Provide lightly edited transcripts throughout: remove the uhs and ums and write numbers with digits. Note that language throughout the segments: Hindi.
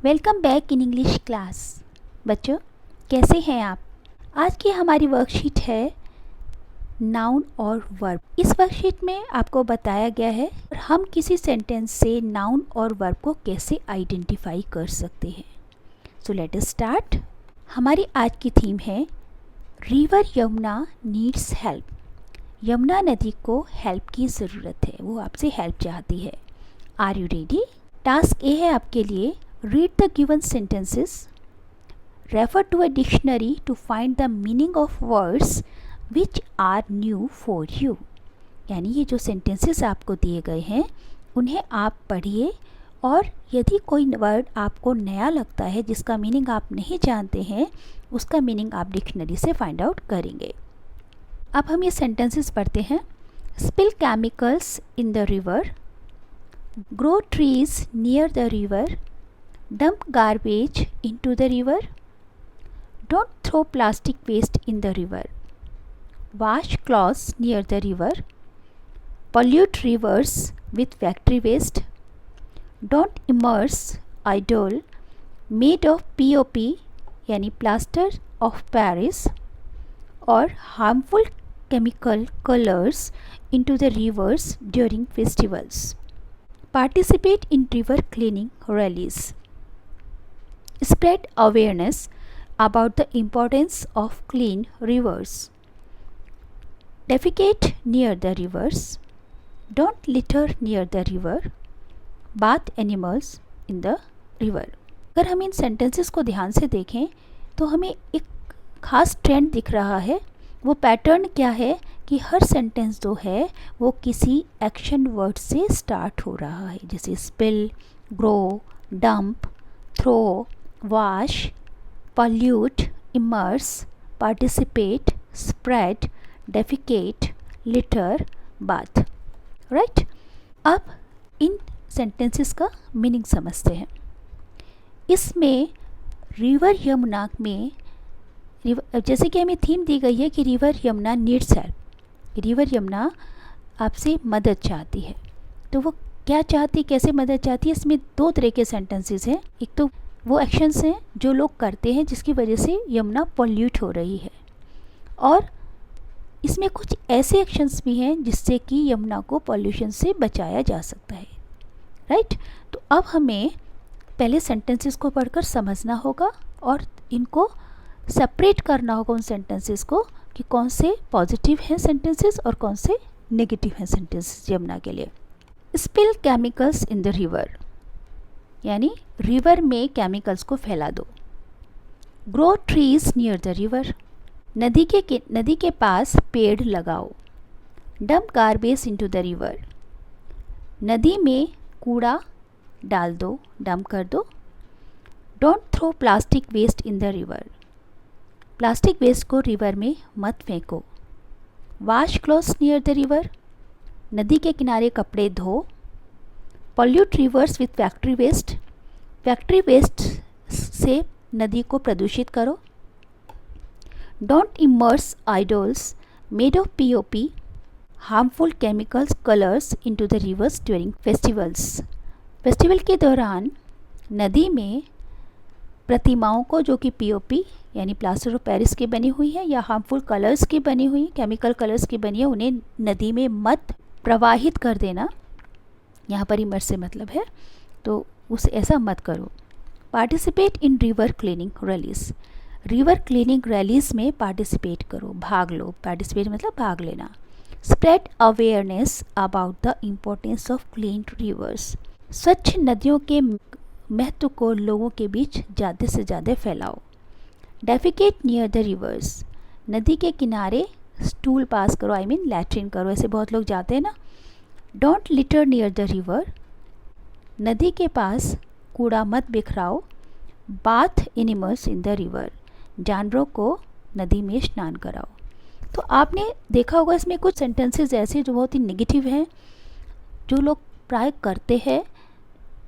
Welcome back in English class. बच्चों, कैसे हैं आप? आज की हमारी वर्कशीट है नाउन और वर्ब। इस वर्कशीट में आपको बताया गया है हम किसी सेंटेंस से नाउन और वर्ब को कैसे आइडेंटिफाई कर सकते हैं। So let us start. हमारी आज की थीम है river Yamuna needs help. Yamuna नदी को हेल्प की ज़रूरत है, वो आपसे हेल्प चाहती है। Are you ready? Task A है आपके लिए, read the given sentences, refer to a dictionary to find the meaning of words which are new for you। यानी ये जो sentences आपको दिए गए हैं उन्हें आप पढ़िए और यदि कोई वर्ड आपको नया लगता है जिसका मीनिंग आप नहीं जानते हैं उसका मीनिंग आप डिक्शनरी से फाइंड आउट करेंगे। अब हम ये sentences पढ़ते हैं। Spill chemicals in the river, grow trees near the river, dump garbage into the river, don't throw plastic waste in the river, wash clothes near the river, pollute rivers with factory waste, don't immerse idol made of POP यानी plaster of Paris or harmful chemical colors into the rivers during festivals, participate in river cleaning rallies, spread awareness about the importance of clean rivers, defecate near the rivers, don't litter near the river, bath animals in the river। अगर हम इन सेंटेंसेस को ध्यान से देखें तो हमें एक खास ट्रेंड दिख रहा है। वो पैटर्न क्या है कि हर सेंटेंस जो है वो किसी एक्शन वर्ड से स्टार्ट हो रहा है, जैसे spill, grow, dump, throw, wash, pollute, immerse, participate, spread, defecate, litter, bath। Right? अब इन सेंटेंसेस का मीनिंग समझते हैं। इसमें रिवर यमुना में जैसे कि हमें थीम दी गई है कि river Yamuna needs help. River Yamuna आपसे मदद चाहती है। तो वो क्या चाहती, कैसे मदद चाहती है? इसमें दो तरह के सेंटेंसेस हैं। एक तो वो एक्शंस हैं जो लोग करते हैं जिसकी वजह से यमुना पॉल्यूट हो रही है, और इसमें कुछ ऐसे एक्शंस भी हैं जिससे कि यमुना को पॉल्यूशन से बचाया जा सकता है। राइट? तो अब हमें पहले सेंटेंसेस को पढ़कर समझना होगा और इनको सेपरेट करना होगा उन सेंटेंसेस को कि कौन से पॉजिटिव हैं सेंटेंसेस और कौन से नेगेटिव हैं सेंटेंसेस यमुना के लिए। Spill chemicals in the river यानी रिवर में केमिकल्स को फैला दो। Grow trees near the river नदी के पास पेड़ लगाओ। Dump garbage into the river नदी में कूड़ा डाल दो, डंप कर दो। Don't throw plastic waste in the river plastic waste को रिवर में मत फेंको। Wash clothes near the river नदी के किनारे कपड़े धो। Pollute rivers with factory waste से नदी को प्रदूषित करो। Don't immerse idols made of POP harmful chemicals colours into the reverse during festivals festival के दौरान नदी में प्रतिमाओं को जो कि POP यानी प्लास्टर ऑफ पेरिस की बनी हुई है या हार्मफुल कलर्स की बनी हुई, केमिकल कलर्स की बनी है, उन्हें नदी में मत प्रवाहित कर देना। यहाँ पर इमर्स से मतलब है, तो उसे ऐसा मत करो। Participate in river cleaning rallies river cleaning rallies में पार्टिसिपेट करो, भाग लो। पार्टिसिपेट मतलब भाग लेना। Spread awareness about the importance of clean reverse स्वच्छ नदियों के महत्व को लोगों के बीच ज़्यादा से ज़्यादा फैलाओ। डेफिकेट नियर द रिवर्स नदी के किनारे स्टूल पास करो, आई मीन लैट्रिन करो, ऐसे बहुत लोग जाते हैं ना। Don't litter near the river नदी के पास कूड़ा मत बिखराओ। Bath animals in the river जानवरों को नदी में स्नान कराओ। तो आपने देखा होगा इसमें कुछ सेंटेंसेस ऐसे जो बहुत ही नेगेटिव हैं, जो लोग प्राय करते हैं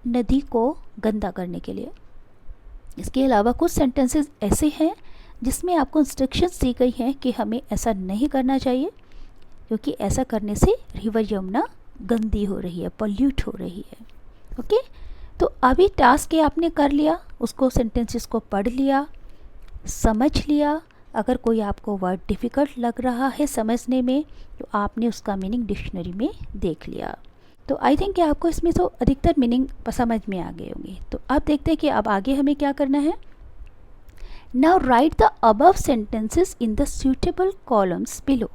नदी को गंदा करने के लिए। इसके अलावा कुछ सेंटेंसेस ऐसे हैं जिसमें आपको इंस्ट्रक्शंस दी गई हैं कि हमें ऐसा नहीं करना चाहिए, क्योंकि ऐसा करने से रिवर यमुना गंदी हो रही है, पॉल्यूट हो रही है। ओके, तो अभी टास्क ये आपने कर लिया, उसको सेंटेंसेस को पढ़ लिया, समझ लिया। अगर कोई आपको वर्ड डिफ़िकल्ट लग रहा है समझने में तो आपने उसका मीनिंग डिक्शनरी में देख लिया। तो आई थिंक कि आपको इसमें तो अधिकतर मीनिंग समझ में आ गए होंगे। तो अब देखते हैं कि अब आगे हमें क्या करना है। Now right the above sentences in the suitable columns below.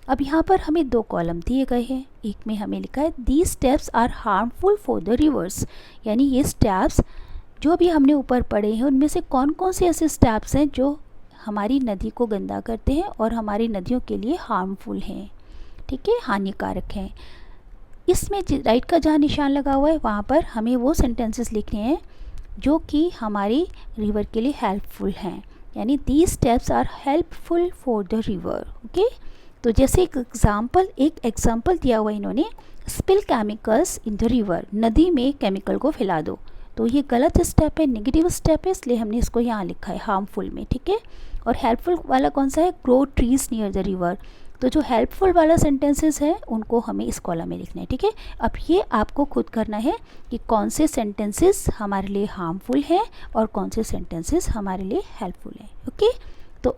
अब यहाँ पर हमें 2 कॉलम दिए गए हैं। एक में हमें लिखा है these steps are harmful for the rivers, यानी ये स्टेप्स जो भी हमने ऊपर पढ़े हैं उनमें से कौन कौन से ऐसे स्टेप्स हैं जो हमारी नदी को गंदा करते हैं और हमारी नदियों के लिए हार्मफुल हैं, ठीक है, हानिकारक हैं। इसमें राइट का जहाँ निशान लगा हुआ है वहाँ पर हमें वो सेंटेंसेस लिखने हैं जो कि हमारी रिवर के लिए हेल्पफुल हैं, यानी these steps are helpful for the river. Okay, तो जैसे एक एग्जाम्पल दिया हुआ इन्होंने, spill chemicals in the river, नदी में केमिकल को फैला दो। तो ये गलत स्टेप है, नेगेटिव स्टेप है, इसलिए हमने इसको यहाँ लिखा है हार्मफुल में, ठीक है। और हेल्पफुल वाला कौन सा है, grow trees near the river. तो जो हेल्पफुल वाला सेंटेंसेस है उनको हमें इस कॉलम में लिखना है, ठीक है। अब ये आपको खुद करना है कि कौन से सेंटेंसेस हमारे लिए हार्मफुल हैं और कौन से सेंटेंसेस हमारे लिए हेल्पफुल हैं। ओके, तो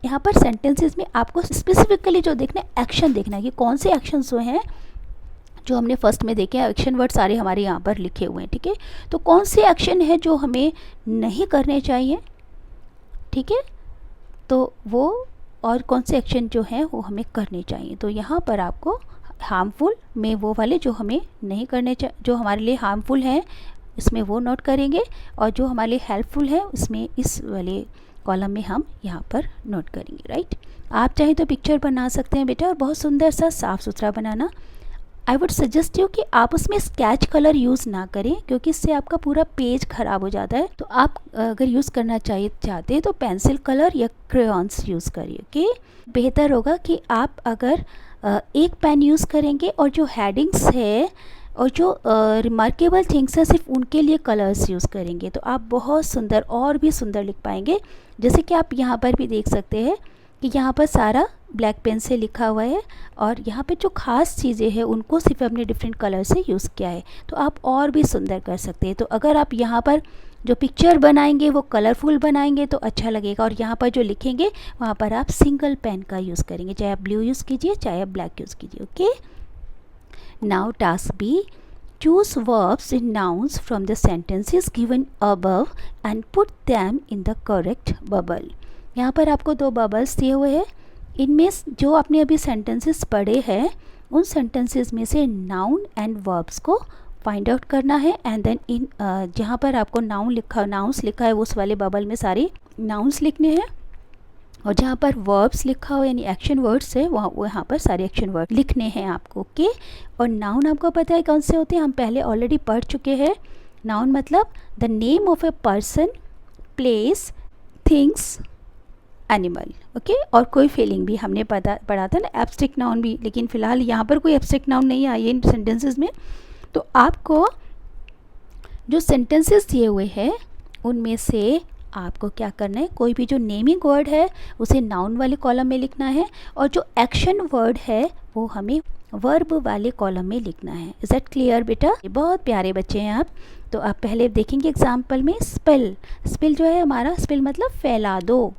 यहाँ पर सेंटेंसेस में आपको स्पेसिफिकली जो देखना है, एक्शन देखना है कि कौन से एक्शंस जो हैं जो हमने फर्स्ट में देखे हैं। एक्शन वर्ड सारे हमारे यहाँ पर लिखे हुए हैं, ठीक है। तो कौन से एक्शन है जो हमें नहीं करने चाहिए, ठीक है, तो वो और कौन से एक्शन जो हैं वो हमें करने चाहिए। तो यहाँ पर आपको हार्मफुल में वो वाले जो हमें नहीं करने जो हमारे लिए हार्मफुल हैं इसमें वो नोट करेंगे, और जो हमारे लिए हेल्पफुल है उसमें इस वाले कॉलम में हम यहाँ पर नोट करेंगे, राइट। आप चाहें तो पिक्चर बना सकते हैं बेटा, और बहुत सुंदर सा साफ़ सुथरा बनाना। आई वुड सजेस्ट यू कि आप उसमें स्केच कलर यूज़ ना करें, क्योंकि इससे आपका पूरा पेज ख़राब हो जाता है। तो आप अगर यूज़ करना चाहते हैं तो पेंसिल कलर या क्रेयॉन्स यूज़ करिए। ओके, बेहतर होगा कि आप अगर एक पेन यूज़ करेंगे और जो हेडिंग्स है और जो रिमार्केबल थिंग्स हैं सिर्फ उनके लिए कलर्स यूज़ करेंगे, तो आप बहुत सुंदर और भी सुंदर लिख पाएंगे। जैसे कि आप यहाँ पर भी देख सकते हैं कि यहाँ पर सारा ब्लैक पेन से लिखा हुआ है, और यहाँ पे जो ख़ास चीज़ें हैं उनको सिर्फ हमने डिफरेंट कलर से यूज़ किया है, तो आप और भी सुंदर कर सकते हैं। तो अगर आप यहाँ पर जो पिक्चर बनाएंगे वो कलरफुल बनाएंगे तो अच्छा लगेगा, और यहाँ पर जो लिखेंगे वहाँ पर आप सिंगल पेन का यूज़ करेंगे, चाहे आप ब्लू यूज़ कीजिए चाहे आप ब्लैक यूज़ कीजिए। Okay, now task B, choose verbs in nouns from the sentences given above and put them in the correct bubble। यहाँ पर आपको 2 बबल्स दिए हुए हैं। इनमें जो आपने अभी सेंटेंसेस पढ़े हैं उन सेंटेंसेस में से नाउन एंड वर्ब्स को फाइंड आउट करना है, एंड देन इन जहाँ पर आपको नाउन्स लिखा है उस वाले बबल में सारे नाउन्स लिखने हैं, और जहाँ पर वर्ब्स लिखा हो यानी एक्शन वर्ड्स है वहाँ पर सारे एक्शन वर्ड लिखने हैं आपको। ओके, और नाउन आपको पता है कौन से होते हैं, हम पहले ऑलरेडी पढ़ चुके हैं। नाउन मतलब the name of a person, place, things, animal. Okay, और कोई फीलिंग भी हमने पढ़ा था ना, एब्स्ट्रैक्ट नाउन भी, लेकिन फ़िलहाल यहाँ पर कोई एब्स्ट्रैक्ट नाउन नहीं आई है इन सेंटेंसेस में। तो आपको जो सेंटेंसेस दिए हुए हैं उनमें से आपको क्या करना है, कोई भी जो नेमिंग वर्ड है उसे नाउन वाले कॉलम में लिखना है, और जो एक्शन वर्ड है वो हमें वर्ब वाले कॉलम में लिखना है। इज़ दैट क्लियर बेटा? बहुत प्यारे बच्चे हैं आप। तो आप पहले देखेंगे एग्जाम्पल में स्पिल जो है हमारा, स्पिल मतलब फैला दो,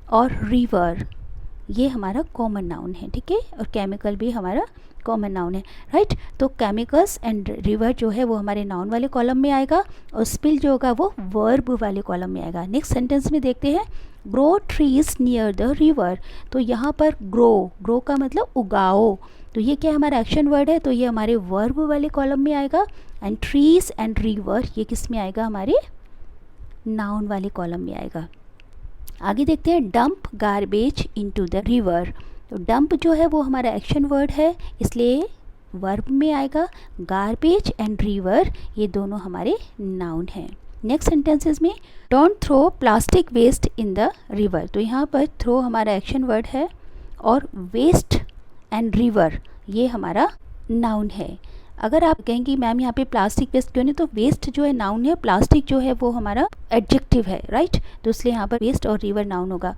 और रिवर ये हमारा कॉमन नाउन है, ठीक है, और केमिकल भी हमारा कॉमन नाउन है, राइट। तो केमिकल्स एंड रिवर जो है वो हमारे नाउन वाले कॉलम में आएगा, और स्पिल जो होगा वो वर्ब वाले कॉलम में आएगा। नेक्स्ट सेंटेंस में देखते हैं, grow trees near the river. तो यहाँ पर ग्रो का मतलब उगाओ, तो ये क्या हमारा एक्शन वर्ड है, तो ये हमारे वर्ब वाले कॉलम में आएगा, एंड ट्रीज एंड रिवर ये किस में आएगा, हमारे नाउन वाले कॉलम में आएगा। आगे देखते हैं, dump garbage into the river. तो डंप जो है वो हमारा एक्शन वर्ड है, इसलिए वर्ब में आएगा। गार्बेज एंड रिवर ये दोनों हमारे नाउन हैं। नेक्स्ट सेंटेंसेस में, don't throw plastic waste in the river. तो यहाँ पर थ्रो हमारा एक्शन वर्ड है, और वेस्ट एंड रिवर ये हमारा नाउन है। अगर आप कहेंगे मैम यहाँ पे प्लास्टिक वेस्ट क्यों नहीं, तो वेस्ट जो है नाउन है, प्लास्टिक जो है वो हमारा एडजेक्टिव है, राइट। तो इसलिए यहाँ पर वेस्ट और रिवर नाउन होगा।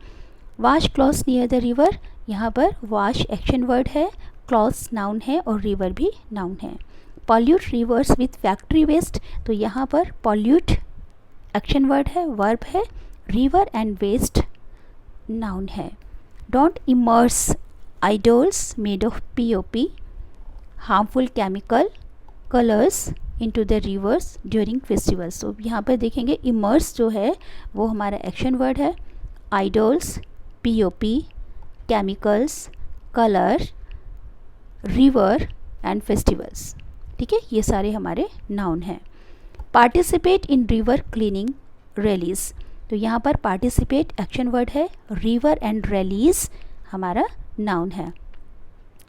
Wash clothes near the river, यहाँ पर वॉश एक्शन वर्ड है, क्लॉथ्स नाउन है, और रिवर भी नाउन है। Pollute rivers with factory waste, तो यहाँ पर पॉल्यूट एक्शन वर्ड है, वर्ब है, रिवर एंड वेस्ट नाउन है. Don't immerse idols made of POP, harmful chemical colors into the rivers during festivals. तो यहाँ पर देखेंगे immerse जो है वो हमारा एक्शन वर्ड है, idols, POP, chemicals, color, river and festivals. ठीक है, ये सारे हमारे नाउन हैं. Participate in river cleaning rallies, तो यहाँ पर पार्टिसिपेट एक्शन वर्ड है, रिवर एंड रैलीज हमारा नाउन है.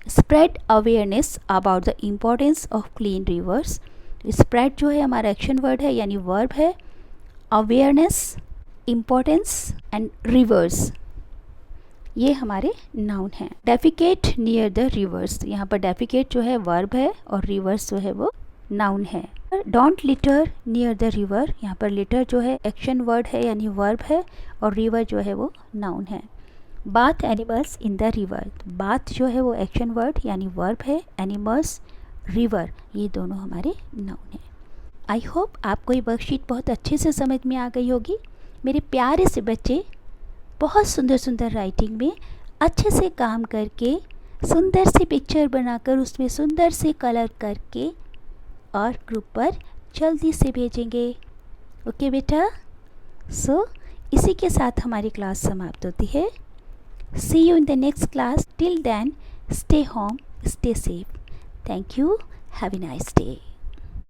Spread awareness about the importance of clean reverse, spread जो है हमारा एक्शन वर्ड है यानी वर्ब है, अवेयरनेस, इम्पोर्टेंस एंड रिवर्स ये हमारे नाउन हैं. डेफिकेट नियर द रिवर्स, यहाँ पर डेफिकेट जो है वर्ब है और रिवर्स जो है वो नाउन है. Don't litter near the river, यहाँ पर लिटर जो है एक्शन वर्ड है यानी वर्ब है और रिवर जो है वो नाउन है. Bath animals in the river, bath जो है वो एक्शन वर्ड यानी वर्ब है, एनिमल्स, रिवर ये दोनों हमारे नाउन हैं. आई होप आपको ये वर्कशीट बहुत अच्छे से समझ में आ गई होगी. मेरे प्यारे से बच्चे बहुत सुंदर सुंदर राइटिंग में अच्छे से काम करके सुंदर सी पिक्चर बनाकर उसमें सुंदर से कलर करके और ग्रुप पर जल्दी से भेजेंगे. ओके बेटा, सो इसी के साथ हमारी क्लास समाप्त होती है. See you in the next class. Till then, stay home, stay safe. Thank you. Have a nice day.